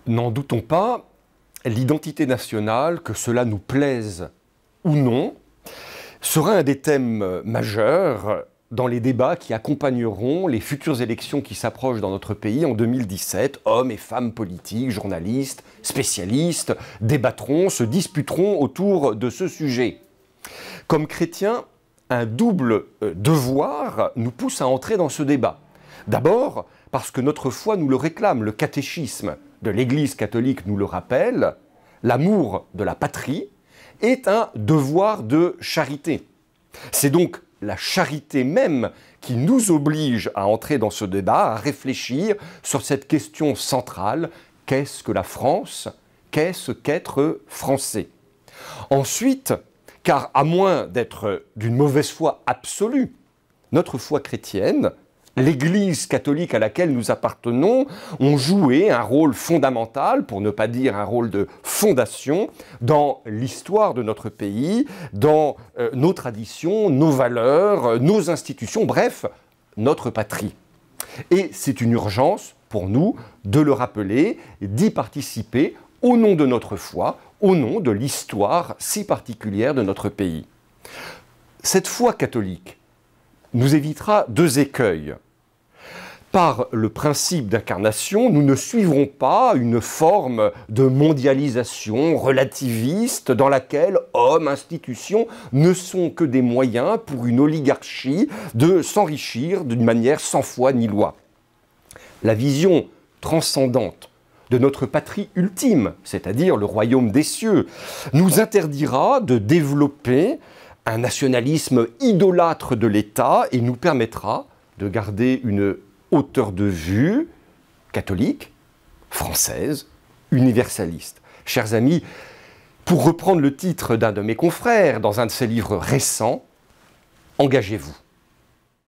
N'en doutons pas, l'identité nationale, que cela nous plaise ou non, sera un des thèmes majeurs dans les débats qui accompagneront les futures élections qui s'approchent dans notre pays en 2017. Hommes et femmes politiques, journalistes, spécialistes débattront, se disputeront autour de ce sujet. Comme chrétiens, un double devoir nous pousse à entrer dans ce débat. D'abord, parce que notre foi nous le réclame, le catéchisme de l'Église catholique nous le rappelle, l'amour de la patrie est un devoir de charité. C'est donc la charité même qui nous oblige à entrer dans ce débat, à réfléchir sur cette question centrale, qu'est-ce que la France? Qu'est-ce qu'être français? Ensuite, car à moins d'être d'une mauvaise foi absolue, notre foi chrétienne, l'Église catholique à laquelle nous appartenons, ont joué un rôle fondamental, pour ne pas dire un rôle de fondation, dans l'histoire de notre pays, dans nos traditions, nos valeurs, nos institutions, bref, notre patrie. Et c'est une urgence pour nous de le rappeler, d'y participer au nom de notre foi, au nom de l'histoire si particulière de notre pays. Cette foi catholique nous évitera deux écueils. Par le principe d'incarnation, nous ne suivrons pas une forme de mondialisation relativiste dans laquelle hommes, institutions ne sont que des moyens pour une oligarchie de s'enrichir d'une manière sans foi ni loi. La vision transcendante de notre patrie ultime, c'est-à-dire le royaume des cieux, nous interdira de développer un nationalisme idolâtre de l'État et nous permettra de garder une hauteur de vue catholique, française, universaliste. Chers amis, pour reprendre le titre d'un de mes confrères dans un de ses livres récents, engagez-vous.